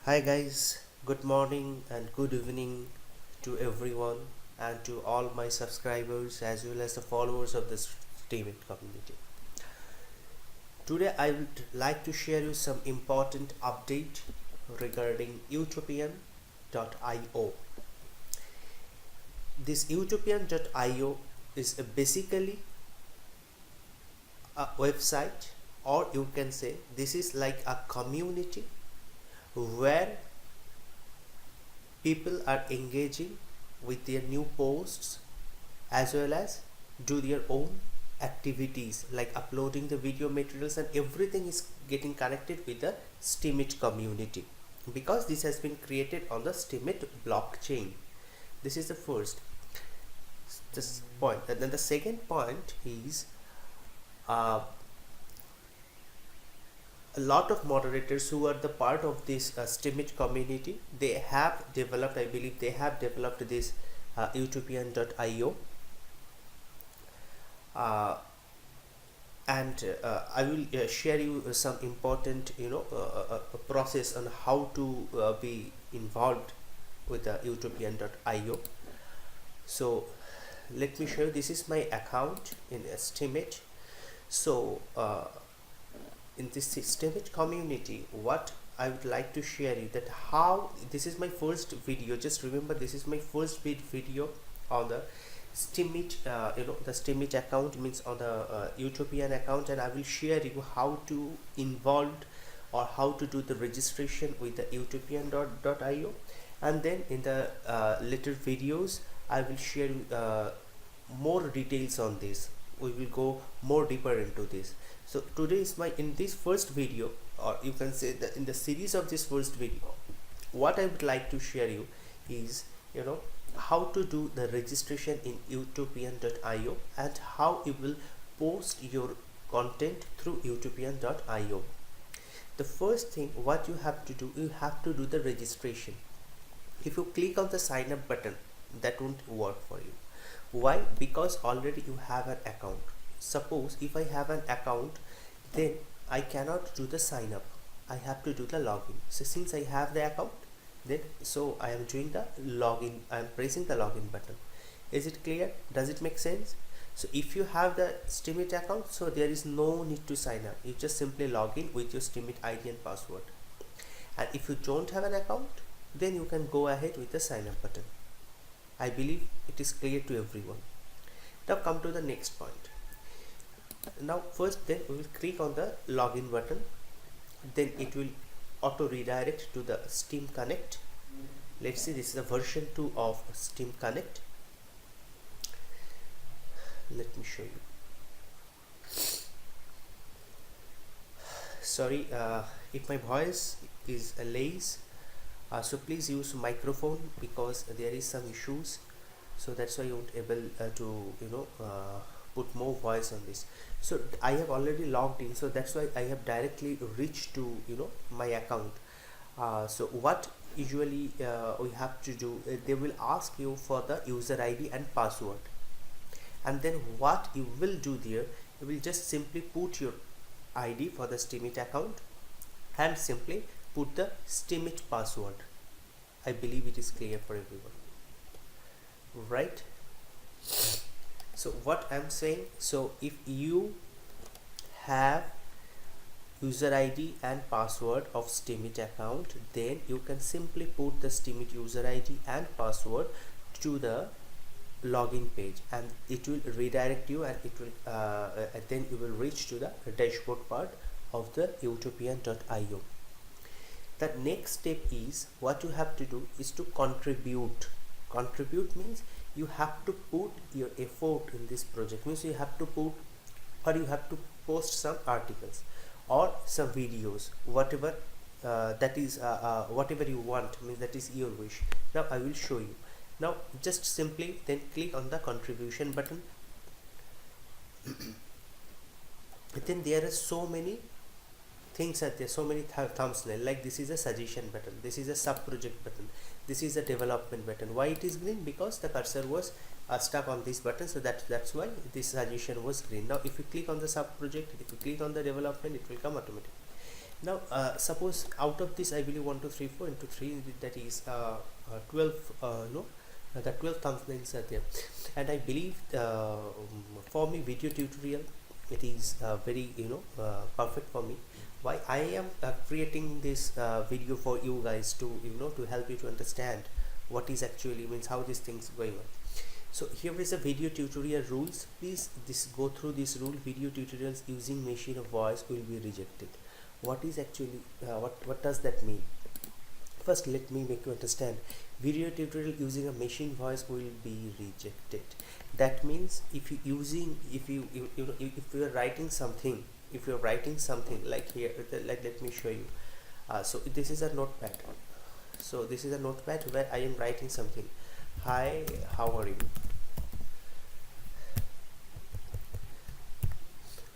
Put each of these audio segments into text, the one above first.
Hi guys, good morning and good evening to everyone and to all my subscribers as well as the followers of this Steemit community. Today I would like to share you some important update regarding utopian.io. This utopian.io is basically a website, or you can say this is like a community where people are engaging with their new posts as well as do their own activities like uploading the video materials, and everything is getting connected with the Steemit community because this has been created on the Steemit blockchain. This is the first this point. And then the second point is uh, a lot of moderators who are the part of this Steemit community, they have developed, I believe they have developed this utopian.io, and I will share you some important process on how to be involved with the utopian.io. So let me show you. This is my account in Steemit. So in this Steemit community, what I would like to share you that how this is my first video. Just remember, this is my first video on the Steemit, the Steemit account, means on the Utopian account, and I will share you how to involved or how to do the registration with the utopian.io, and then in the later videos I will share more details on this. We will go more deeper into this. So today is my, in this first video, or you can say that in the series of this first video, what I would like to share you is how to do the registration in utopian.io and how you will post your content through utopian.io. The first thing what you have to do, you have to do the registration. If you click on the sign up button, that won't work for you. Why? Because already you have an account. Suppose if I have an account, then I cannot do the sign up, I have to do the login. So since I have the account, then so I am doing the login, I am pressing the login button. Is it clear? Does it make sense? So if you have the Steemit account, so there is no need to sign up, you just simply log in with your Steemit ID and password. And if you don't have an account, then you can go ahead with the sign up button. I believe it is clear to everyone. Now come to the next point. Now first, then we will click on the login button, then it will auto redirect to the Steam Connect. Let's see, this is the version 2 of Steam Connect. Let me show you. Sorry if my voice is lazy, so please use microphone because there is some issues, so that's why you won't able to put more voice on this. So I have already logged in, so that's why I have directly reached to my account. So what usually we have to do, they will ask you for the user ID and password, and then what you will do there, you will just simply put your ID for the Steemit account and simply put the Steemit password. I believe it is clear for everyone, right? So what I'm saying, so if you have user ID and password of Steemit account, then you can simply put the Steemit user ID and password to the login page, and it will redirect you, and it will and then you will reach to the dashboard part of the utopian.io. The next step is, what you have to do is to contribute. Contribute means you have to put your effort in this project, means you have to put, or you have to post some articles or some videos, whatever that is whatever you want, means that is your wish. Now I will show you. Now just simply then click on the contribution button. Then there are so many things are there, so many thumbnail, like this is a suggestion button, this is a sub project button, this is a development button. Why it is green? Because the cursor was stuck on this button, so that's why this suggestion was green. Now if you click on the sub project, if you click on the development, it will come automatically. Now suppose out of this I believe 1 2 3 4 into 3, that is 12, no, the 12 thumbnails are there, and I believe for me video tutorial, it is very perfect for me. Why I am creating this video for you guys to to help you to understand what is actually means, how these things going on. So here is a video tutorial rules. Please go through this rule. Video tutorials using machine of voice will be rejected. What is actually what does that mean? First let me make you understand. Video tutorial using a machine voice will be rejected. That means if you are writing something, if you're writing something like here, like let me show you. So this is a notepad. So this is a notepad where I am writing something. Hi, how are you?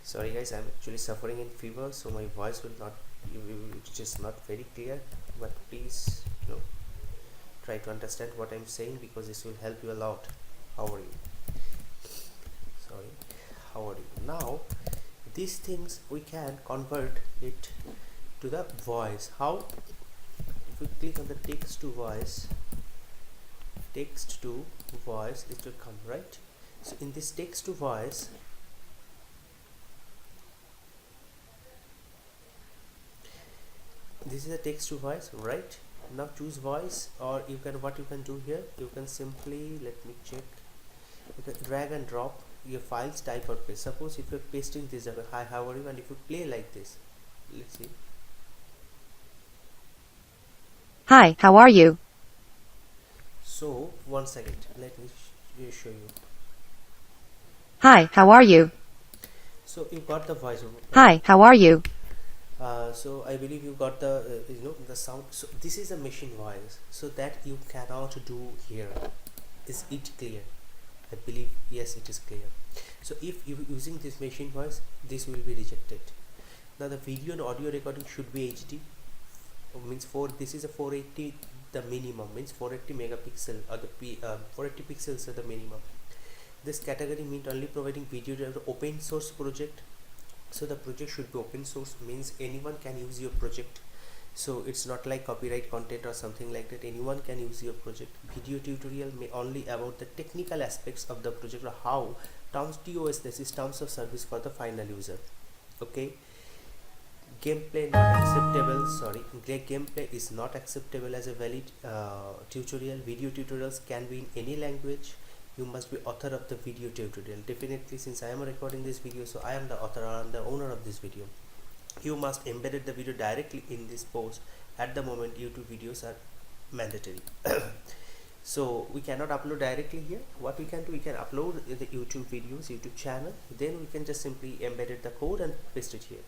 Sorry guys, I'm actually suffering in fever, so my voice will not, it is not very clear, but please try to understand what I'm saying, because this will help you a lot. How are you? Sorry, how are you? Now these things we can convert it to the voice. How? If we click on the text to voice, it will come, right? So in this text to voice, this is a text to voice, right? Now choose voice, or you can, what you can do here, you can simply, let me check, you can drag and drop your files, type or paste. Suppose if you're pasting this, hi, how are you, and if you play like this, let's see. Hi, how are you? So 1 second, let me show you. Hi, how are you? So you got the voice. Hi, how are you? So I believe you got the the sound. So this is a machine voice, so that you cannot do here. Is it clear? I believe yes, it is clear. So if you using this machine voice, this will be rejected. Now the video and audio recording should be HD, means this is a 480, the minimum, means 480 megapixel, or the 480 pixels are the minimum. This category means only providing video to open source project. So the project should be open source, means anyone can use your project. So it's not like copyright content or something like that. Anyone can use your project. Video tutorial may only about the technical aspects of the project, or how TOS, this is terms of service for the final user. Okay. Gameplay not acceptable. Sorry, gameplay is not acceptable as a valid tutorial. Video tutorials can be in any language. You must be author of the video tutorial. Definitely, since I am recording this video, so I am the author, I am the owner of this video. You must embed the video directly in this post. At the moment, YouTube videos are mandatory. So we cannot upload directly here. What we can do, we can upload the YouTube videos, YouTube channel, then we can just simply embed the code and paste it here.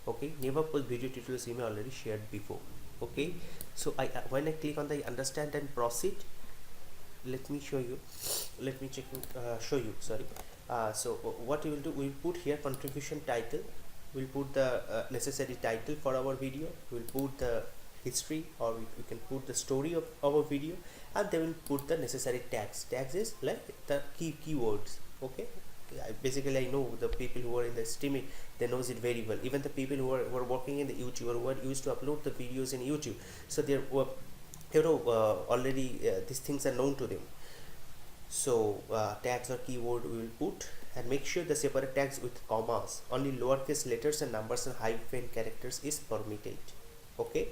Okay, never post video tutorials, you may already shared before. Okay, so when I click on the understand and proceed, let me show you, let me check, show you, sorry. So what we will do, we will put here contribution title, we'll put the necessary title for our video, we'll put the history, or we can put the story of our video, and they will put the necessary tags. Tags is like the keywords. Okay, basically I know the people who are in the Steemit, they knows it very well. Even the people who are working in the YouTube, or who are used to upload the videos in YouTube, so they're already these things are known to them. So tags or keyword we will put, and make sure the separate tags with commas. Only lowercase letters and numbers and hyphen characters is permitted. Okay,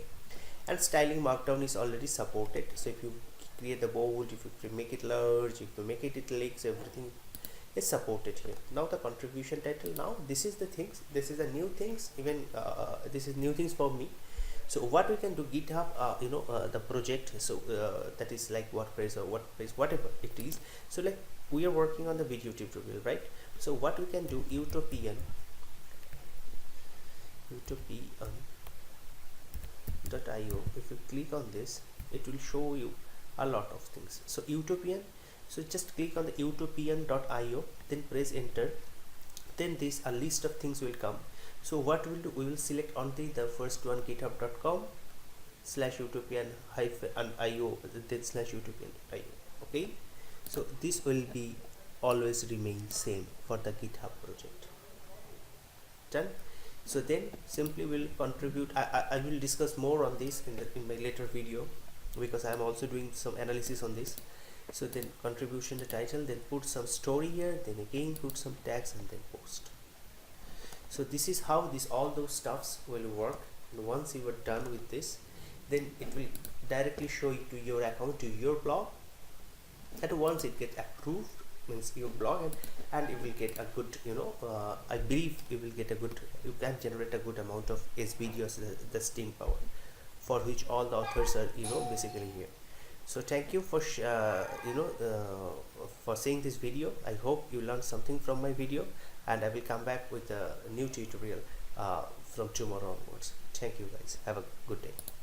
and styling markdown is already supported. So if you create the bold, if you make it large, if you make it italics, everything is supported here. Now the contribution title, now this is the things, this is the new things, even this is new things for me. So what we can do, GitHub, the project, so that is like WordPress or WordPress, whatever it is. So like we are working on the video tutorial, right? So what we can do, utopian.io, if you click on this, it will show you a lot of things. So utopian, so just click on the utopian.io, then press enter, then this a list of things will come. So what we'll do, we will select only the first one, github.com/utopian-io, then /utopian.io. Okay, so this will be always remain same for the GitHub project. Done. So then simply will contribute. I will discuss more on this in my later video, because I am also doing some analysis on this. So then contribution the title, then put some story here, then again put some tags and then post. So this is how all those stuffs will work. And once you are done with this, then it will directly show it to your account, to your blog, and once it gets approved, means your blog, and you will get a good, I believe you will get a good, you can generate a good amount of SBDs, the steam power, for which all the authors are basically here. So thank you for for seeing this video. I hope you learned something from my video, and I will come back with a new tutorial from tomorrow onwards. Thank you guys, have a good day.